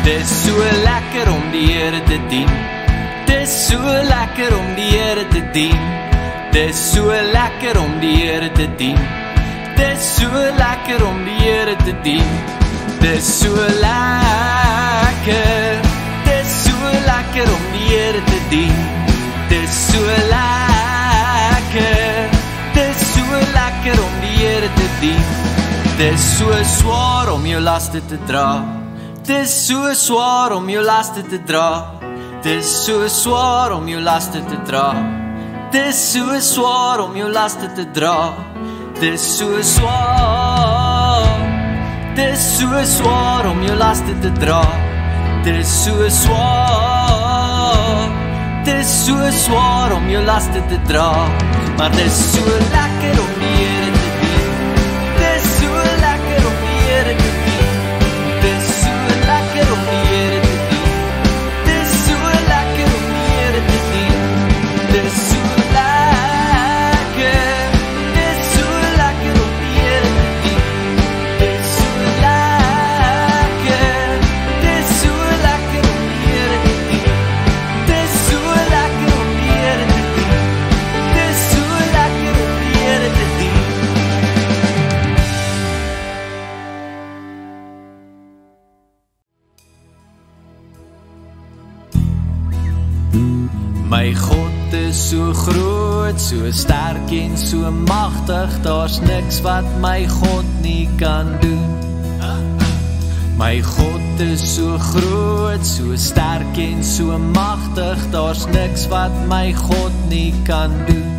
Dis so lekker om die Here te dien. Dis so lekker om die Here te dien. Dis so lekker om die Here te dien. Dis so lekker om die Here te dien. Dis so lekker. Dis so lekker om die Here te dien. Dis so lekker. Dis so lekker om die Here te dien. Dis so swaar om jou laste te dra. Dis so swaar om jou laste te dra. Dis so swaar om jou laste te dra. Dis so swaar om jou laste te dra. Dis so swaar. Dis so swaar om jou laste te dra. Dis so swaar. Dis so swaar om jou laste te dra. Maar dis so lekker om die Here te dien. Dis so lekker om die Here te dien. Dis so lekker om die Here te dien. Dis so lekker om die Here te dien. Dis so lekker. Dis so lekker om die Here te dien. Dis so lekker. Dis so lekker om die Here te dien. Dis so lekker om die Here te dien. Dis so lekker om die Here te dien. My God is so groot, so sterk en so magtig, daar's niks wat my God nie kan doen. My God is so groot, so sterk en so magtig, daar's niks wat my God nie kan doen.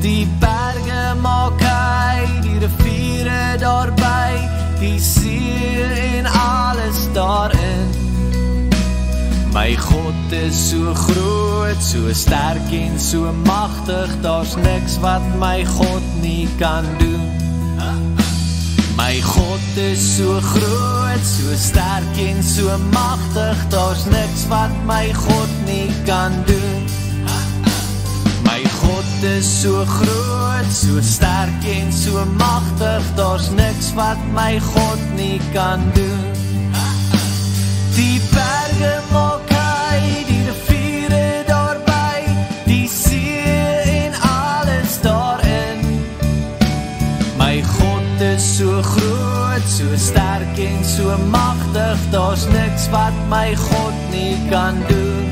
Die berge maak hy, die riviere daarby, die see en alles daarin. My God is so groot, so sterk en so magtig, daar's niks wat my God nie kan doen. My God is so groot, so sterk en so magtig, daar's niks wat my God nie kan doen. My God is so groot, so sterk en so magtig, daar's niks wat my God nie kan doen. Die berge maak hy, die riviere daarby, die see en alles daarin. My God is so groot, so sterk en so magtig, daar's niks wat my God nie kan doen.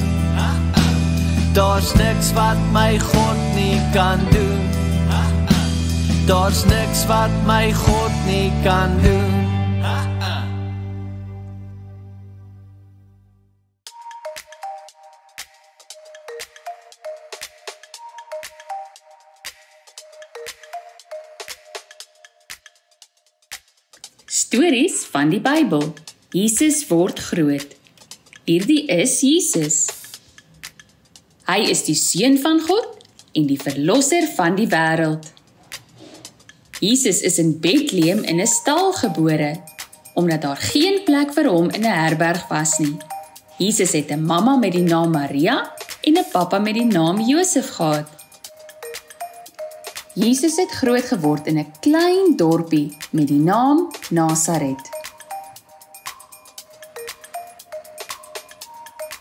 Daar's niks wat my God nie kan doen. Daar's niks wat my God nie kan doen. Stories van die Bybel. Jesus word groot. Hierdie is Jesus. Hy is die Seun van God en die Verlosser van die wêreld. Jesus is in Bethlehem in 'n stal gebore, omdat daar geen plek vir hom in 'n herberg was nie. Jesus het 'n mamma met die naam Maria en 'n pappa met die naam Josef gehad. Jesus het groot geword in 'n klein dorpie met die naam Nasaret.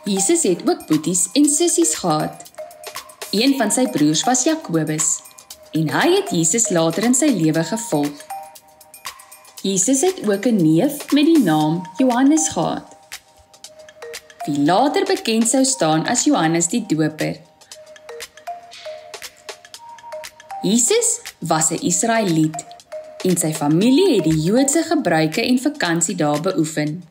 Jesus het ook boeties en sissies gehad. Een van sy broers was Jakobus, en hy het Jesus later in sy lewe gevolg. Jesus het ook 'n neef met die naam Johannes gehad, wie later bekend sou staan as Johannes die Doper. Jesus was 'n Israeliet en sy familie het die Joodse gebruike en vakansiedae beoefen.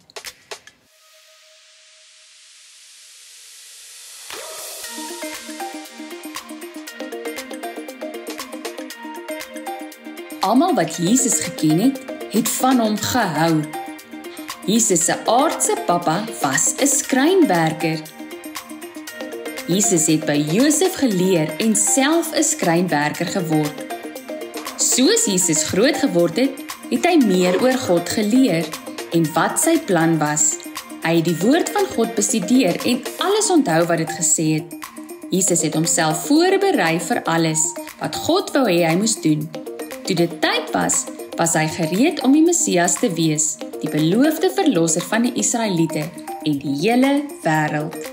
Almal wat Jesus geken het, het van hom gehou. Jesus se aardse pappa was 'n skrynwerker. Jesus het by Josef geleer en self 'n skrynwerker geword. Soos Jesus groot geword het, het hy meer oor God geleer en wat sy plan was. Hy het die woord van God bestudeer en alles onthou wat dit gesê het. Jesus het homself voorberei vir alles wat God wou hê hy moes doen. Toe dit tyd was, was hy gereed om die Messias te wees. die beloofde verlosser van die Israeliete en die hele wêreld.